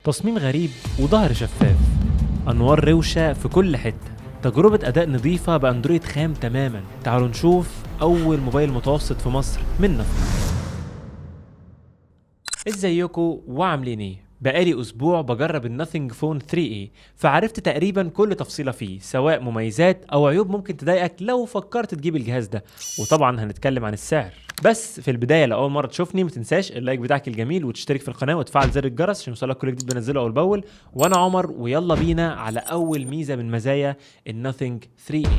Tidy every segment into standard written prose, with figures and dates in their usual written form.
تصميم غريب وظهر شفاف، أنوار روشة في كل حتة، تجربة أداء نظيفة بأندرويد خام تماما. تعالوا نشوف أول موبايل متوسط في مصر من نفسه. ازيكم وعاملين ايه؟ بقالي اسبوع بجرب الناثينج فون 3A، فعرفت تقريبا كل تفصيلة فيه، سواء مميزات او عيوب ممكن تضايقك لو فكرت تجيب الجهاز ده، وطبعا هنتكلم عن السعر. بس في البدايه لو اول مره تشوفني ما تنساش اللايك بتاعك الجميل وتشترك في القناه وتفعل زر الجرس عشان يوصلك كل جديد بنزله اول باول. وانا عمر، ويلا بينا على اول ميزه من مزايا الناثينج 3A.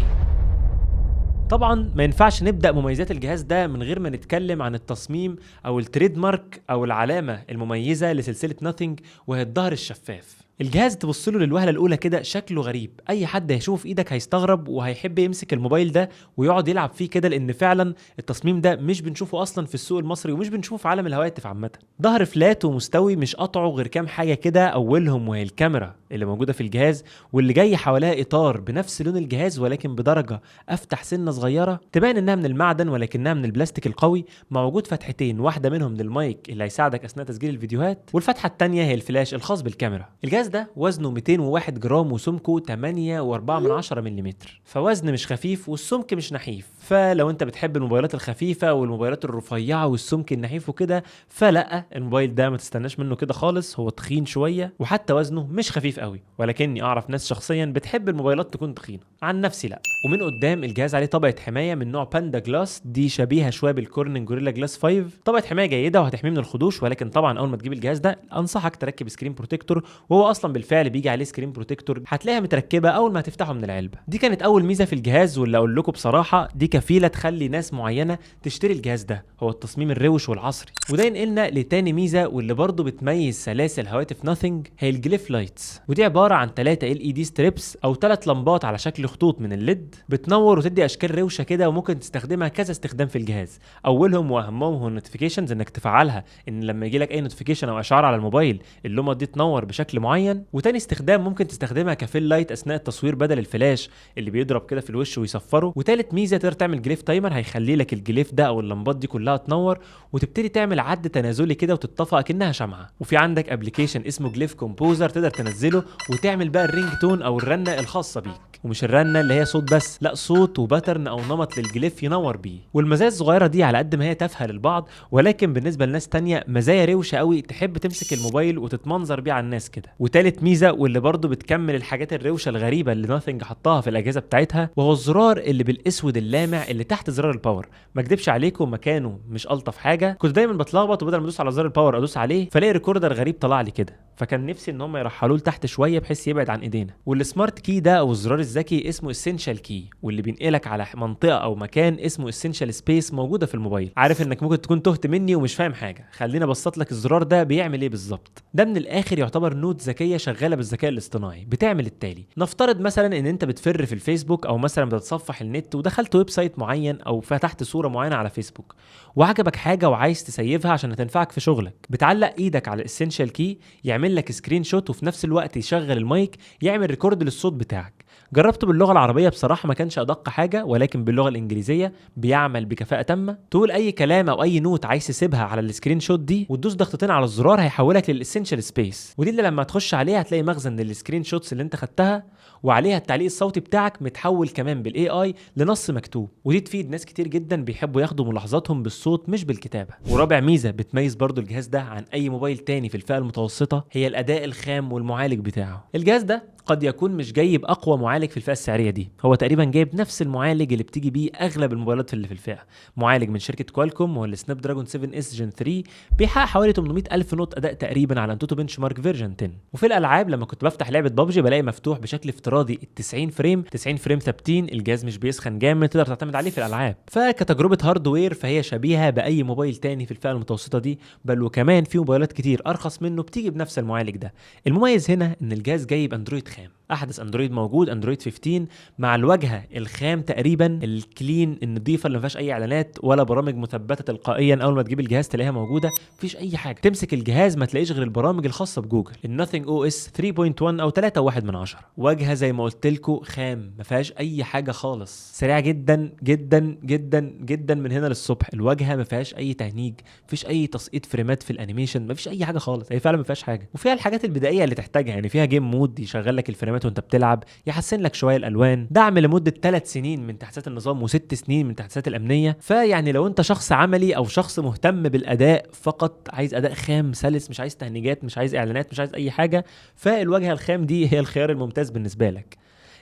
طبعا ما ينفعش نبدا مميزات الجهاز ده من غير ما نتكلم عن التصميم او التريد مارك او العلامه المميزه لسلسله ناثينج، وهي الظهر الشفاف. الجهاز تبص له للوهله الاولى كده شكله غريب، اي حد هيشوفه في ايدك هيستغرب وهيحب يمسك الموبايل ده ويقعد يلعب فيه كده، لان فعلا التصميم ده مش بنشوفه اصلا في السوق المصري ومش بنشوفه في عالم الهواتف عامه. ظهر فلات ومستوي، مش قطعه غير كام حاجه كده، اولهم وهي الكاميرا اللي موجوده في الجهاز واللي جاي حواليها اطار بنفس لون الجهاز ولكن بدرجه افتح سنه صغيره تبان انها من المعدن ولكنها من البلاستيك القوي. موجود فتحتين، واحده منهم للمايك اللي هيساعدك اثناء تسجيل الفيديوهات، والفتحه الثانيه هي الفلاش الخاص بالكاميرا. الجهاز ده وزنه 201 جرام وسمكه 8.4 ملم، فوزن مش خفيف والسمك مش نحيف. فلو انت بتحب الموبايلات الخفيفه والموبايلات الرفيعه والسمك النحيف وكده، فلا، الموبايل ده ما تستناش منه كده خالص. هو تخين شويه وحتى وزنه مش خفيف قوي، ولكني اعرف ناس شخصيا بتحب الموبايلات تكون تخينه، عن نفسي لا. ومن قدام الجهاز عليه طبقه حمايه من نوع باندا جلاس، دي شبيهه شويه بالكورنينج جوريلا جلاس 5. طبقه حمايه جيده وهتحميه من الخدوش، ولكن طبعا اول ما تجيب الجهاز ده انصحك تركب سكرين بروتكتور، وهو اصلا بالفعل بيجي عليه سكرين بروتكتور، هتلاقيها متركبه اول ما هتفتحه من العلبه. دي كانت اول ميزه في الجهاز، واللي اقول لكم بصراحه دي كفيله تخلي ناس معينه تشتري الجهاز ده، هو التصميم الروش والعصري. وده ينقلنا لتاني ميزه واللي برضه بتميز سلاسل هواتف ناثينج، هي الجليف لايتس. ودي عباره عن 3 LED ستريبس او 3 لمبات على شكل خطوط من الليد، بتنور وتدي اشكال روشه كده، وممكن تستخدمها كذا استخدام في الجهاز. اولهم واهمهم هو النوتيفيكيشنز، انك تفعلها ان لما يجي لك اي نوتيفيكيشن او اشعار على الموبايل اللمبه دي تنور بشكل معين. وتاني استخدام ممكن تستخدمها كفيل لايت اثناء التصوير بدل الفلاش اللي بيضرب كده في الوش ويصفره. وتالت ميزه تقدر تعمل جليف تايمر، هيخلي لك الجليف ده او اللمبات دي كلها تنور وتبتدي تعمل عد تنازلي كده وتتطفى كأنها شمعه. وفي عندك ابلكيشن اسمه جليف كومبوزر تقدر تنزله وتعمل بقى الرينج تون او الرنه الخاصه بيك، ومش الرنه اللي هي صوت بس، لا، صوت وباترن او نمط للجليف ينور بيه. والمزايا الصغيره دي على قد ما هي تافهه للبعض، ولكن بالنسبه لناس تانية مزايا روشه قوي، تحب تمسك الموبايل وتتمنظر بيه على الناس كده. وتالت ميزه واللي برضو بتكمل الحاجات الروشه الغريبه اللي ناثينج حطها في الاجهزه بتاعتها، وهو الزرار اللي بالاسود اللامع اللي تحت زرار الباور. ما اكدبش عليكم مكانه مش الطف حاجه، كنت دايما بتلخبط وبدل ما ادوس على زرار الباور ادوس عليه فلاقي ريكوردر غريب طلع لي كده، فكان نفسي ان هم يرحلوه لتحت شويه بحيث يبعد عن ايدينا. والسمارت كي ده او الزرار الذكي اسمه اسينشال كي، واللي بينقلك على منطقه او مكان اسمه اسينشال سبيس موجوده في الموبايل. عارف انك ممكن تكون تهت مني ومش فاهم حاجه، خلينا ابسط لك الزرار ده بيعمل ايه بالظبط. ده من الاخر يعتبر نوت ذكيه شغاله بالذكاء الاصطناعي، بتعمل التالي. نفترض مثلا ان انت بتفر في الفيسبوك او مثلا بتتصفح النت ودخلت ويب سايت معين او فتحت صوره معينه على فيسبوك وعجبك حاجه وعايز تسيفها عشان هتنفعك في شغلك، بتعلق ايدك على الاسينشال كي يعمل لك سكرين شوت وفي نفس الوقت يشغل المايك يعمل ريكورد للصوت بتاعك. جربته باللغه العربيه بصراحه ما كانش ادق حاجه، ولكن باللغه الانجليزيه بيعمل بكفاءه تامه. تقول اي كلام او اي نوت عايز تسيبها على السكرين شوت دي وتدوس ضغطتين على الزرار هيحولك للاسينشال سبيس، ودي اللي لما تخش عليها هتلاقي مخزن للسكرين شوتس اللي انت خدتها، وعليها التعليق الصوتي بتاعك متحول كمان بالاي اي لنص مكتوب. ودي تفيد ناس كتير جدا بيحبوا ياخدوا ملاحظاتهم بالصوت مش بالكتابه. ورابع ميزه بتميز برضو الجهاز ده عن اي موبايل تاني في الفئه المتوسطه، هي الاداء الخام والمعالج بتاعه. الجهاز ده قد يكون مش جايب اقوى معالج في الفئه السعريه دي، هو تقريبا جايب نفس المعالج اللي بتيجي بيه اغلب الموبايلات اللي في الفئه، معالج من شركه كوالكوم وهو السناب دراجون 7 اس جن 3، بيحقق حوالي 800 الف نوت اداء تقريبا على انتوتو بنش مارك فيرجن 10. وفي الالعاب لما كنت بفتح لعبه ببجي بلاقي مفتوح بشكل افتراضي ال 90 فريم، 90 فريم ثابتين، الجهاز مش بيسخن جامد، تقدر تعتمد عليه في الالعاب. فكتجربه هاردوير فهي شبيهه باي موبايل تاني في الفئه المتوسطه دي، بل وكمان في موبايلات كتير ارخص منه بتيجي بنفس المعالج ده. المميز هنا ان الجهاز جايب اندرويد خام. احدث اندرويد موجود، اندرويد 15، مع الواجهه الخام تقريبا الكلين النظيفه اللي ما فيهاش اي اعلانات ولا برامج مثبته تلقائيا. اول ما تجيب الجهاز تلاقيها موجوده، مفيش اي حاجه. تمسك الجهاز ما تلاقيش غير البرامج الخاصه بجوجل، الناثينج او اس 3.1 او 3.1. واجهه زي ما قلت لكم خام، ما فيهاش اي حاجه خالص، سريعه جدا جدا جدا جدا من هنا للصبح. الواجهه ما فيهاش اي تهنيج، مفيش اي تسقيط فريمات في الانيميشن، مفيش اي حاجه خالص. هي فعلا ما فيهاش حاجه، وفيها الحاجات البدائيه اللي تحتاجها. يعني فيها جيم مود يشغل لك الفريمات وانت بتلعب، يحسن لك شويه الالوان، دعم لمده 3 سنين من تحديثات النظام و6 سنين من تحديثات الامنيه. فيعني لو انت شخص عملي او شخص مهتم بالاداء فقط، عايز اداء خام سلس، مش عايز تهنيجات، مش عايز اعلانات، مش عايز اي حاجه، فالواجهه الخام دي هي الخيار الممتاز بالنسبه لك.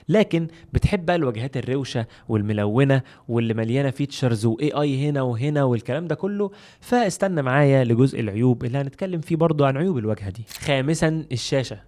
لكن بتحب بقى الواجهات الروشه والملونه واللي مليانه فيتشرز واي اي هنا وهنا والكلام ده كله، فاستنى معايا لجزء العيوب اللي هنتكلم فيه برضو عن عيوب الواجهه دي. خامسا،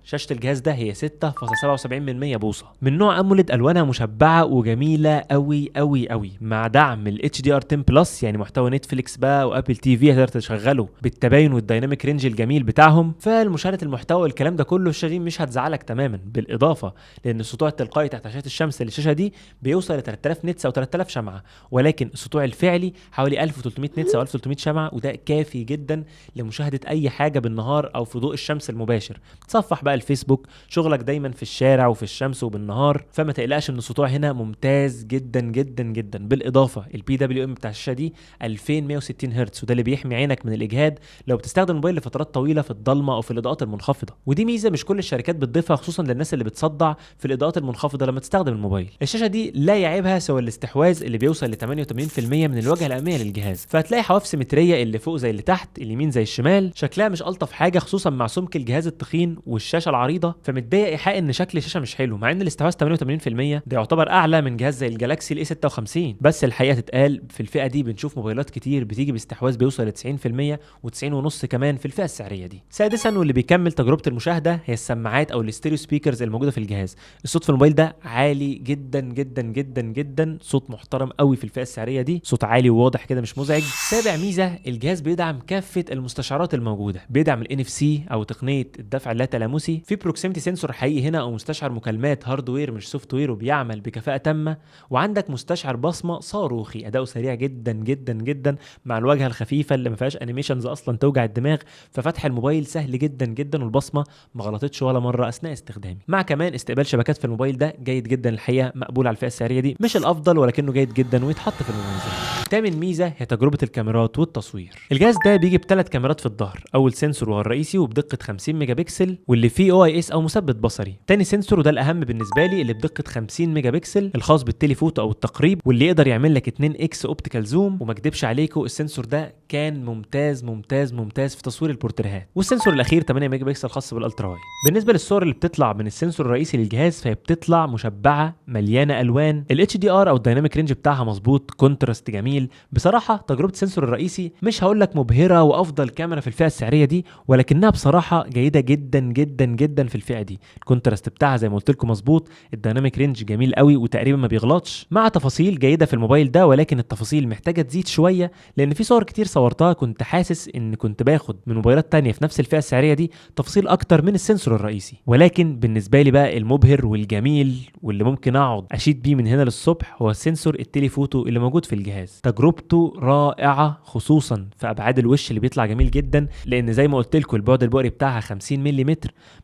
شاشه الجهاز ده هي 6.77 بوصه من نوع اموليد، الوانها مشبعه وجميله قوي قوي قوي، مع دعم ال HDR10 بلس، يعني محتوى نتفليكس بقى وابل تي في هتقدر تشغله بالتباين والدايناميك رينج الجميل بتاعهم. فالمشاهده المحتوى والكلام ده كله الشاشه دي مش هتزعلك تماما، بالاضافه لان السطوع التلقائي تحت شاشة الشمس للشاشة دي بيوصل ل 3000 نتس او 3000 شمعة، ولكن السطوع الفعلي حوالي 1300 نتس او 1300 شمعة، وده كافي جدا لمشاهدة اي حاجة بالنهار او في ضوء الشمس المباشر. تصفح بقى الفيسبوك، شغلك دايما في الشارع وفي الشمس وبالنهار، فما تقلقش ان السطوع هنا ممتاز جدا جدا جدا. بالاضافة البي دبليو ام بتاع الشاشة دي 2160 هرتز، وده اللي بيحمي عينك من الاجهاد لو بتستخدم الموبايل لفترات طويلة في الضلمة او في الاضاءات المنخفضة، ودي ميزة مش كل الشركات بتضيفها، خصوصا للناس اللي بتصدع في الاضاءات المنخفضة لما تستخدم الموبايل. الشاشه دي لا يعيبها سوى الاستحواذ اللي بيوصل ل 88% من الواجهه الاماميه للجهاز، فهتلاقي حواف سيمتريه اللي فوق زي اللي تحت، اليمين زي الشمال، شكلها مش الطف حاجه خصوصا مع سمك الجهاز التخين والشاشه العريضه، فمتضايق ايحاء ان شكل الشاشه مش حلو، مع ان الاستحواذ 88% ده يعتبر اعلى من جهاز زي الجالاكسي الاي 56. بس الحقيقه تتقال، في الفئه دي بنشوف موبايلات كتير بتيجي باستحواذ بيوصل ل 90% و90.5 كمان في الفئه السعريه دي. سادسا، واللي بيكمل تجربه المشاهده، هي السماعات او الاستيريو سبيكرز الموجوده في الجهاز. الصوت في الموبايل ده عالي جدا جدا جدا جدا، صوت محترم قوي في الفئه السعريه دي، صوت عالي وواضح كده مش مزعج. سابع ميزه، الجهاز بيدعم كافه المستشعرات الموجوده، بيدعم الان اف سي او تقنيه الدفع اللا تلامسي، في بروكسيمتي سنسور حقيقي هنا او مستشعر مكالمات هاردوير مش سوفت وير وبيعمل بكفاءه تامه، وعندك مستشعر بصمه صاروخي اداؤه سريع جدا جدا جدا، مع الواجهه الخفيفه اللي ما فيهاش انيميشنز اصلا توجع الدماغ، ففتح الموبايل سهل جدا جدا، والبصمه ما غلطتش ولا مره اثناء استخدامي. مع كمان استقبال شبكات في الموبايل ده جيد جدا الحقيقه، مقبول على الفئه السعريه دي، مش الافضل ولكنه جيد جدا ويتحط في المميزات. تامن ميزه هي تجربه الكاميرات والتصوير. الجهاز ده بيجي بثلاث كاميرات في الظهر، اول سنسور وهو الرئيسي وبدقه 50 ميجا بكسل واللي فيه او اي اس او مثبت بصري. تاني سنسور وده الاهم بالنسبه لي اللي بدقه 50 ميجا بكسل الخاص بالتليفوتو او التقريب، واللي يقدر يعمل لك 2 اكس اوبتيكال زوم، وما اكدبش عليكم السنسور ده كان ممتاز ممتاز ممتاز في تصوير البورتريهات. والسنسور الاخير 8 ميجا بكسل خاص بالالترا وايد. بالنسبه للصور اللي بتطلع من السنسور الرئيسي للجهاز فهي بتطلع مشبعه مليانه الوان، الاتش دي ار او الدايناميك رينج بتاعها مظبوط، كونتراست جميل. بصراحه تجربه السنسور الرئيسي مش هقول لك مبهره وافضل كاميرا في الفئه السعريه دي، ولكنها بصراحه جيده جدا جدا جدا في الفئه دي. الكونتراست بتاعها زي ما قلت لكم مظبوط، الدايناميك رينج جميل قوي وتقريبا ما بيغلطش، مع تفاصيل جيده في الموبايل ده، ولكن التفاصيل محتاجه تزيد شويه، لان في صور كتير صورتها كنت حاسس ان كنت باخد من موبايلات تانية في نفس الفئه السعريه دي تفاصيل اكتر من السنسور الرئيسي. ولكن بالنسبه لي بقى المبهر والجميل واللي ممكن اقعد اشيد بيه من هنا للصبح هو السنسور التليفوتو اللي موجود في الجهاز. تجربته رائعه خصوصا في ابعاد الوش اللي بيطلع جميل جدا، لان زي ما قلت لكم البعد البؤري بتاعها 50 ملم،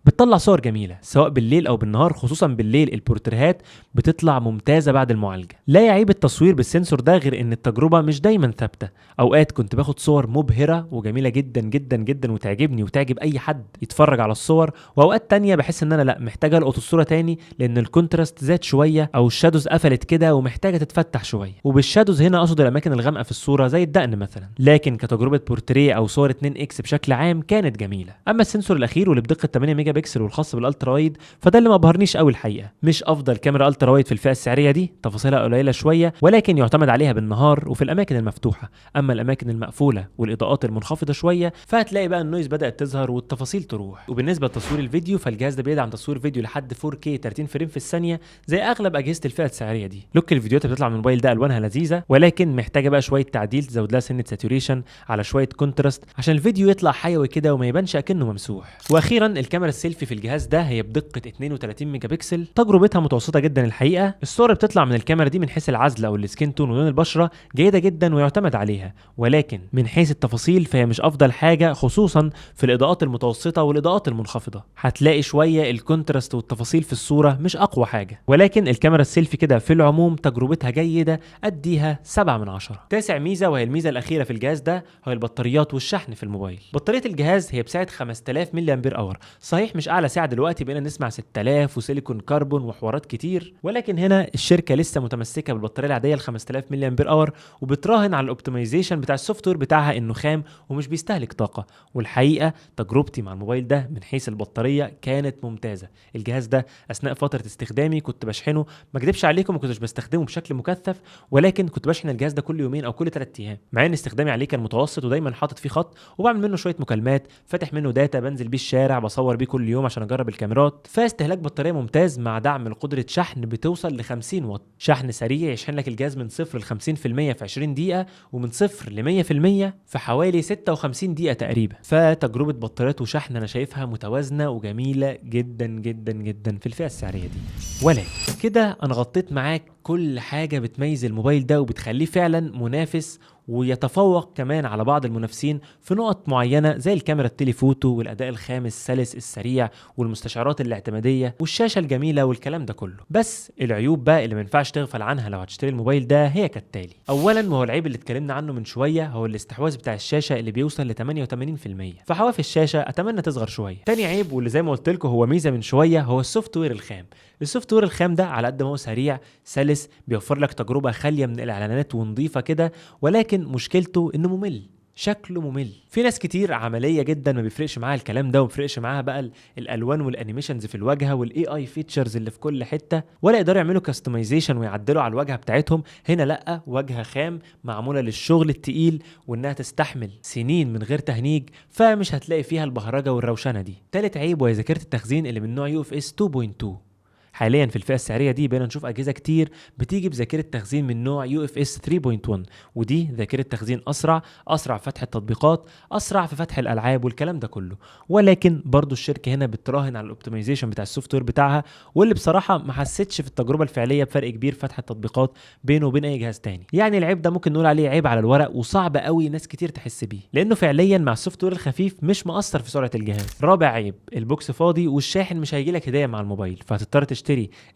بتطلع صور جميله سواء بالليل او بالنهار، خصوصا بالليل البورتريهات بتطلع ممتازه بعد المعالجه. لا يعيب التصوير بالسنسور ده غير ان التجربه مش دايما ثابته، اوقات كنت باخد صور مبهره وجميله جدا جدا جدا وتعجبني وتعجب اي حد يتفرج على الصور، واوقات تانية بحس ان انا لا محتاجه القط الصوره تاني لان الكونتراست زاد شويه او الشادوز قفلت كده ومحتاجه تتفتح شويه، وبالشادوز هنا اقصد الاماكن الغامقه في الصوره زي الدقن مثلا. لكن كتجربه بورتريه او صور 2 اكس بشكل عام كانت جميله. اما السنسور الاخير واللي بدقه 8 ميجا بكسل والخاص بالالترا وايد فده اللي ما ابهرنيش قوي الحقيقه، مش افضل كاميرا الترا وايد في الفئه السعريه دي، تفاصيلها قليله شويه ولكن يعتمد عليها بالنهار وفي الاماكن المفتوحه. اما الاماكن المقفوله والاضاءات المنخفضه شويه فهتلاقي بقى النويز بدات تظهر والتفاصيل تروح. وبالنسبه لتصوير الفيديو فالجهاز ده بيدعم تصوير فيديو لحد 4K 30 فريم في الثانيه زي اغلب اجهزه الفئه السعريه دي. لوك الفيديوهات اللي بتطلع من الموبايل ده الوانها لذيذه، ولكن محتاجه بقى شويه تعديل، تزود لها سنه ساتوريشن على شويه كونتراست عشان الفيديو يطلع حيوي كده وما يبانش اكنه ممسوح. واخيرا الكاميرا السيلفي في الجهاز ده هي بدقه 32 ميجا بكسل، تجربتها متوسطه جدا الحقيقه. الصور بتطلع من الكاميرا دي من حيث العزل او السكين تون ولون البشره جيده جدا ويعتمد عليها، ولكن من حيث التفاصيل فهي مش افضل حاجه، خصوصا في الاضاءات المتوسطه والاضاءات المنخفضه. هتلاقي شويه الكونتراست والتفاصيل في الصوره مش اقوى حاجه، ولكن الكاميرا السيلفي كده في العموم تجربتها جيده، اديها 7 من 10. تاسع ميزه وهي الميزه الاخيره في الجهاز ده هي البطاريات والشحن في الموبايل. بطاريه الجهاز هي بسعه 5000 ملي امبير اور، صحيح مش اعلى سعه دلوقتي، بقينا نسمع 6000 وسيليكون كربون وحوارات كتير، ولكن هنا الشركه لسه متمسكه بالبطاريه العاديه ال 5000 ملي امبير اور، وبتراهن على الاوبتمايزيشن بتاع السوفت وير بتاعها انه خام ومش بيستهلك طاقه. والحقيقه تجربتي مع الموبايل ده من حيث البطاريه كانت ممتازه. الجهاز ده اثناء فتره استخدامي كنت بشحنه، ما اكدبش عليكم ما كنتش بستخدمه بشكل مكثف، ولكن كنت بشحن الجهاز ده كل يومين او كل 3 ايام، مع ان استخدامي عليه كان متوسط ودايما حاطط فيه خط وبعمل منه شويه مكالمات، فاتح منه داتا بنزل بيه الشارع، بصور بيه كل يوم عشان اجرب الكاميرات. فاستهلاك بطاريه ممتاز مع دعم لقدره شحن بتوصل ل 50 واط، شحن سريع يشحن لك الجهاز من 0 ل 50% في 20 دقيقه، ومن 0 ل 100% في حوالي 56 دقيقه تقريبا. فتجربه بطاريات وشحن انا شايفها متوازنه وجميله جدا جدا جدا في الفئه السعريه دي. ولكن كده انا غطيت معاك كل حاجه بتميز الموبايل ده وبتخليه فعلا منافس ويتفوق كمان على بعض المنافسين في نقط معينه زي الكاميرا التليفوتو والاداء الخام السلس السريع والمستشعرات الاعتماديه والشاشه الجميله والكلام ده كله. بس العيوب بقى اللي ما ينفعش تغفل عنها لو هتشتري الموبايل ده هي كالتالي. اولا وهو العيب اللي اتكلمنا عنه من شويه، هو الاستحواذ بتاع الشاشه اللي بيوصل ل 88%، فحواف الشاشه اتمنى تصغر شويه. تاني عيب واللي زي ما قلت لكم هو ميزه من شويه، هو السوفت وير الخام. السوفت وير الخام ده على قد ما هو سريع سلس بيوفر لك تجربه خاليه من الاعلانات ونظيفه كده، ولكن مشكلته انه ممل، شكله ممل. في ناس كتير عمليه جدا ما بيفرقش معاها الكلام ده، وما بيفرقش معاها بقى الالوان والانيميشنز في الواجهه والاي اي فيتشرز اللي في كل حته، ولا يقدروا يعملوا كاستمايزيشن ويعدلوا على الواجهه بتاعتهم. هنا لا، واجهه خام معموله للشغل التقيل وانها تستحمل سنين من غير تهنيج، فمش هتلاقي فيها البهرجه والروشنه دي. تالت عيب وهي ذاكره التخزين اللي من نوع UFS 2.2. حاليا في الفئه السعريه دي بقينا نشوف اجهزه كتير بتيجي بذاكره تخزين من نوع UFS 3.1، ودي ذاكره تخزين اسرع في فتح التطبيقات، اسرع في فتح الالعاب والكلام ده كله. ولكن برضو الشركه هنا بتراهن على الاوبتمايزيشن بتاع السوفت وير بتاعها، واللي بصراحه ما حسيتش في التجربه الفعليه بفرق كبير في فتح التطبيقات بينه وبين اي جهاز تاني. يعني العيب ده ممكن نقول عليه عيب على الورق، وصعب قوي ناس كتير تحس بيه، لانه فعليا مع السوفت وير الخفيف مش مؤثر في سرعه الجهاز. رابع عيب، البوكس فاضي والشاحن مش هيجيلك هديه مع الموبايل، فهتضطر تشتري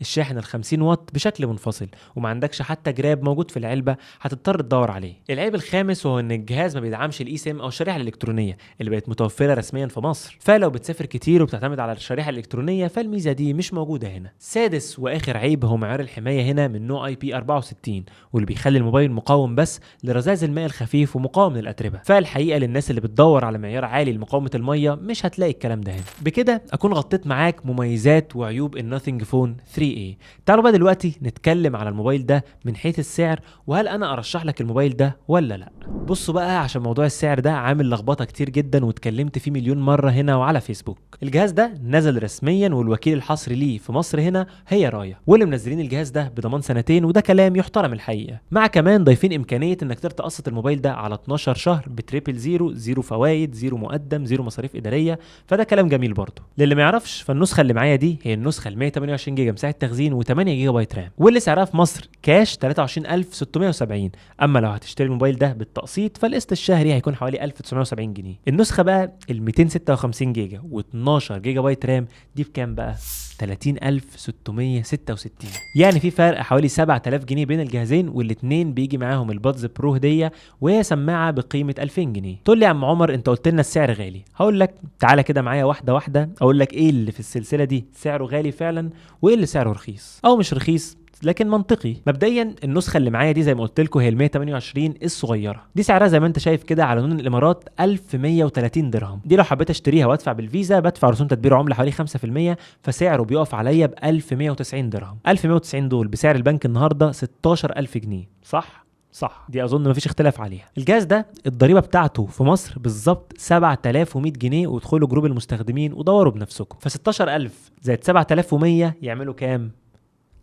الشاحن ال 50 واط بشكل منفصل، وما عندكش حتى جراب موجود في العلبه هتضطر تدور عليه. العيب الخامس هو ان الجهاز ما بيدعمش الاي سيم او الشريحه الالكترونيه اللي بقت متوفره رسميا في مصر، فلو بتسافر كتير وبتعتمد على الشريحه الالكترونيه فالميزه دي مش موجوده هنا. سادس واخر عيب هو معيار الحمايه هنا من نوع IP64، واللي بيخلي الموبايل مقاوم بس لرذاذ الماء الخفيف ومقاوم للاتربه. فالحقيقه للناس اللي بتدور على معيار عالي لمقاومه الميه مش هتلاقي الكلام ده هنا. بكده اكون غطيت معاك مميزات وعيوب الناثينج فون 3A. تعالوا بقى دلوقتي نتكلم على الموبايل ده من حيث السعر، وهل انا ارشح لك الموبايل ده ولا لا. بصوا بقى، عشان موضوع السعر ده عامل لخبطه كتير جدا واتكلمت فيه مليون مره هنا وعلى فيسبوك. الجهاز ده نزل رسميا والوكيل الحصري ليه في مصر هنا هي رايا، واللي منزلين الجهاز ده بضمان 2 سنين، وده كلام يحترم الحقيقه، مع كمان ضايفين امكانيه انك تقدر تقسط الموبايل ده على 12 شهر بتريبل زيرو، زيرو فوائد، زيرو مقدم، زيرو مصاريف اداريه، فده كلام جميل برضه. للي ما يعرفش، فالنسخه اللي معايا دي هي النسخه ال 128 جيجا مساحه تخزين و8 جيجا بايت رام، واللي سعرها في مصر كاش 23670. اما لو هتشتري الموبايل ده بالتقسيط فالقسط الشهري هيكون حوالي 1970 جنيه. النسخه بقى ال 256 جيجا و12 جيجا بايت رام دي بكام بقى؟ 30666. يعني في فرق حوالي 7000 جنيه بين الجهازين، والاتنين بيجي معاهم البادز برو هديه وهي سماعه بقيمه 2000 جنيه. تقول لي يا عم عمر انت قلت لنا السعر غالي، هقول لك تعالى كده معايا واحده واحده اقول لك ايه اللي في السلسله دي سعره غالي فعلا وايه اللي سعره رخيص او مش رخيص لكن منطقي. مبدئيا النسخه اللي معايا دي زي ما قلت لكم هي ال 128 الصغيره، دي سعرها زي ما انت شايف كده على لون الامارات 1130 درهم. دي لو حبيت اشتريها وادفع بالفيزا بدفع رسوم تدبير عمله حوالي 5%، فسعره بيقف عليا ب 1190 درهم. 1190 دول بسعر البنك النهارده 16000 جنيه، صح؟ صح، دي اظن مفيش اختلاف عليها. الجهاز ده الضريبه بتاعته في مصر بالظبط 7100 جنيه، وادخلوا جروب المستخدمين ودوروا بنفسكم. ف 16000 زائد 7100 يعملوا كام؟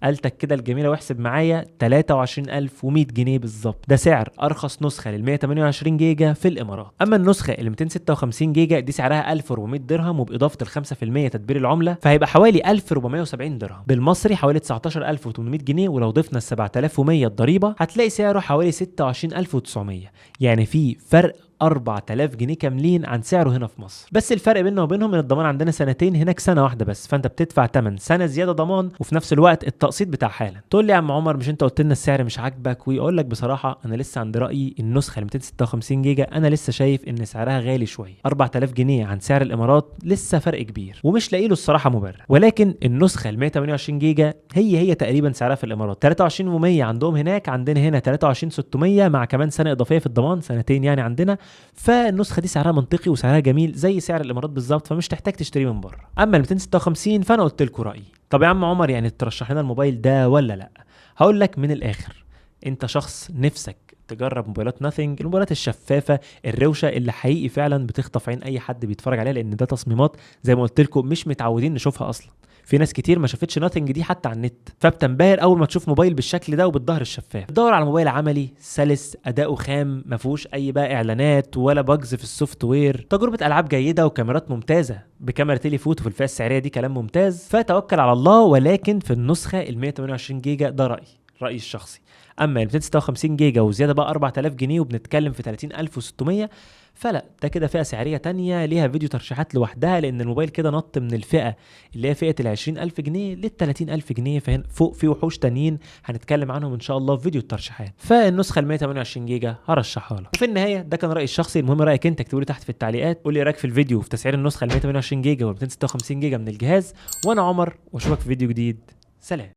قالتك كده الجميله واحسب معايا 23100 جنيه بالظبط. ده سعر ارخص نسخه لل 128 جيجا في الامارات. اما النسخه اللي 256 جيجا دي سعرها 1400 درهم، وباضافه ال 5% تدبير العمله فهيبقى حوالي 1470 درهم بالمصري، حوالي 19800 جنيه. ولو ضفنا ال 7100 الضريبه هتلاقي سعره حوالي 26900، يعني في فرق 4000 جنيه كاملين عن سعره هنا في مصر. بس الفرق بيننا وبينهم ان الضمان عندنا سنتين، هناك سنه واحده بس، فانت بتدفع 8 سنه زياده ضمان، وفي نفس الوقت التقسيط بتاع حالا. تقول لي يا عم عمر مش انت قلت لنا السعر مش عاجبك؟ ويقول لك بصراحه انا لسه عند رايي النسخه ال 256 جيجا انا لسه شايف ان سعرها غالي شويه، 4000 جنيه عن سعر الامارات لسه فرق كبير، ومش لاقي له الصراحه مبرر. ولكن النسخه ال 128 جيجا هي تقريبا سعرها في الامارات 23100 عندهم هناك، عندنا هنا 23600 مع كمان سنه اضافيه في الضمان، سنتين يعني عندنا. فالنسخه دي سعرها منطقي وسعرها جميل زي سعر الامارات بالظبط، فمش تحتاج تشتريه من بره. اما ال 256 فانا قلت لكم رايي. طب يا عم عمر يعني ترشح لنا الموبايل ده ولا لا؟ هقول لك من الاخر، انت شخص نفسك تجرب موبايلات ناثينج، الموبايلات الشفافه الروشه اللي حقيقي فعلا بتخطف عين اي حد بيتفرج عليها، لان ده تصميمات زي ما قلت لكم مش متعودين نشوفها اصلا. في ناس كتير ما شافتش ناثينج دي حتى على النت، فبتنبهر اول ما تشوف موبايل بالشكل ده وبالظهر الشفاف. بتدور على موبايل عملي سلس، اداؤه خام، ما فيهوش اي بقى اعلانات ولا باجز في السوفت وير، تجربه العاب جيده وكاميرات ممتازه بكاميرا تيليفوتو في الفئه السعريه دي، كلام ممتاز. فتوكل على الله. ولكن في النسخه ال 128 جيجا ده رايي الشخصي. اما ال 256 جيجا وزياده بقى 4000 جنيه وبنتكلم في 30600، فلا ده كده فئه سعريه تانية ليها فيديو ترشيحات لوحدها، لان الموبايل كده نط من الفئه اللي هي فئه ال 20000 جنيه لل 30000 جنيه، فهنا فوق في وحوش تانيين هنتكلم عنهم ان شاء الله في فيديو الترشيحات. فالنسخه ال 128 جيجا هرشحها لك. وفي النهايه ده كان رايي الشخصي، المهم رايك انت اكتبوا لي تحت في التعليقات، قول لي رايك في الفيديو في تسعير النسخه ال 128 جيجا وال 256 جيجا من الجهاز. وانا عمر واشوفك في فيديو جديد، سلام.